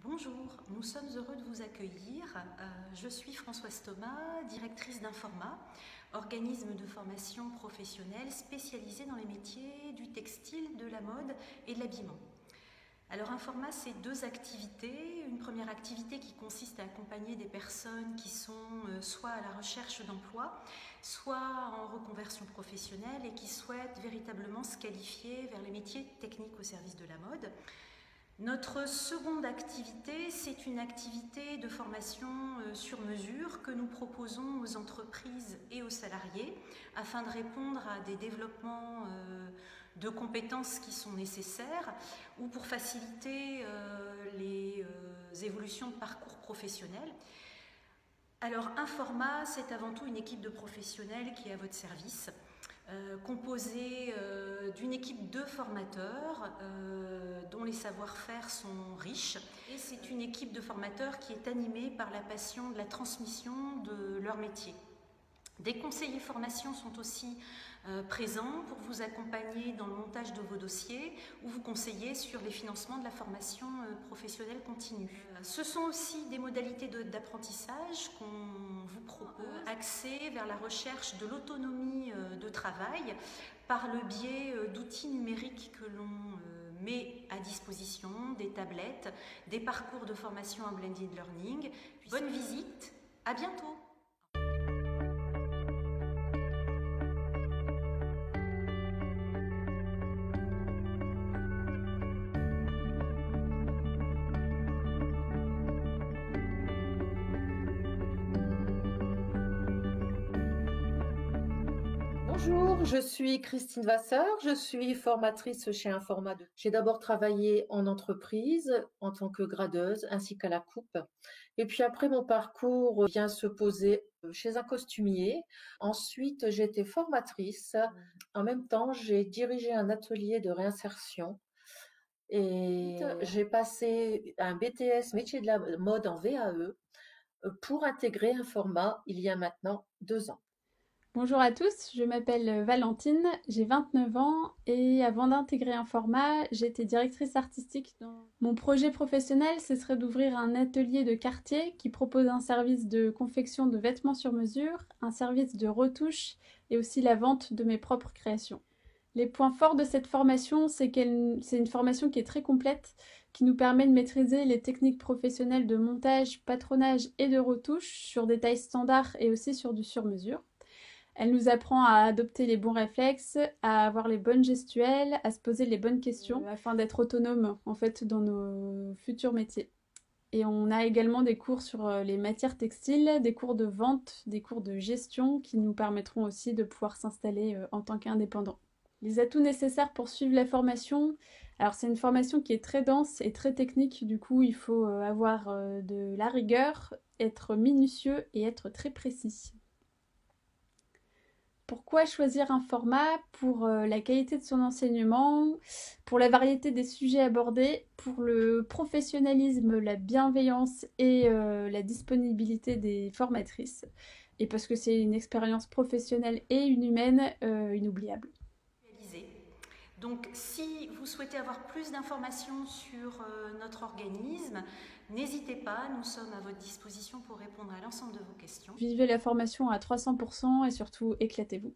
Bonjour, nous sommes heureux de vous accueillir. Je suis Françoise Thomas, directrice d'Informa, organisme de formation professionnelle spécialisé dans les métiers du textile, de la mode et de l'habillement. Alors Informa, c'est deux activités. Une première activité qui consiste à accompagner des personnes qui sont soit à la recherche d'emploi, soit en reconversion professionnelle et qui souhaitent véritablement se qualifier vers les métiers techniques au service de la mode. Notre seconde activité, c'est une activité de formation sur mesure que nous proposons aux entreprises et aux salariés afin de répondre à des développements de compétences qui sont nécessaires ou pour faciliter les évolutions de parcours professionnels. Alors Informa, c'est avant tout une équipe de professionnels qui est à votre service. Composée d'une équipe de formateurs dont les savoir-faire sont riches. Et c'est une équipe de formateurs qui est animée par la passion de la transmission de leur métier. Des conseillers formation sont aussi présents pour vous accompagner dans le montage de vos dossiers ou vous conseiller sur les financements de la formation professionnelle continue. Ce sont aussi des modalités d'apprentissage qu'on vous propose, axées vers la recherche de l'autonomie de travail par le biais d'outils numériques que l'on met à disposition, des tablettes, des parcours de formation en blended learning. Bonne visite, à bientôt! Bonjour, je suis Christine Vasseur, je suis formatrice chez Informa. J'ai d'abord travaillé en entreprise en tant que gradeuse ainsi qu'à la coupe. Et puis après, mon parcours vient se poser chez un costumier. Ensuite, j'ai été formatrice. En même temps, j'ai dirigé un atelier de réinsertion. Et j'ai passé un BTS métier de la mode en VAE pour intégrer Informa il y a maintenant 2 ans. Bonjour à tous, je m'appelle Valentine, j'ai 29 ans et avant d'intégrer Informa, j'étais directrice artistique. Mon projet professionnel, ce serait d'ouvrir un atelier de quartier qui propose un service de confection de vêtements sur mesure, un service de retouche et aussi la vente de mes propres créations. Les points forts de cette formation, c'est c'est une formation qui est très complète, qui nous permet de maîtriser les techniques professionnelles de montage, patronage et de retouche sur des tailles standards et aussi sur du sur-mesure. Elle nous apprend à adopter les bons réflexes, à avoir les bonnes gestuelles, à se poser les bonnes questions afin d'être autonome en fait dans nos futurs métiers. Et on a également des cours sur les matières textiles, des cours de vente, des cours de gestion qui nous permettront aussi de pouvoir s'installer en tant qu'indépendant. Les atouts nécessaires pour suivre la formation, alors c'est une formation qui est très dense et très technique, du coup il faut avoir de la rigueur, être minutieux et être très précis. Pourquoi choisir un format? Pour la qualité de son enseignement, pour la variété des sujets abordés, pour le professionnalisme, la bienveillance et la disponibilité des formatrices, et parce que c'est une expérience professionnelle et humaine inoubliable. Donc si vous souhaitez avoir plus d'informations sur notre organisme, n'hésitez pas, nous sommes à votre disposition pour répondre à l'ensemble de vos questions. Vivez la formation à 300% et surtout éclatez-vous.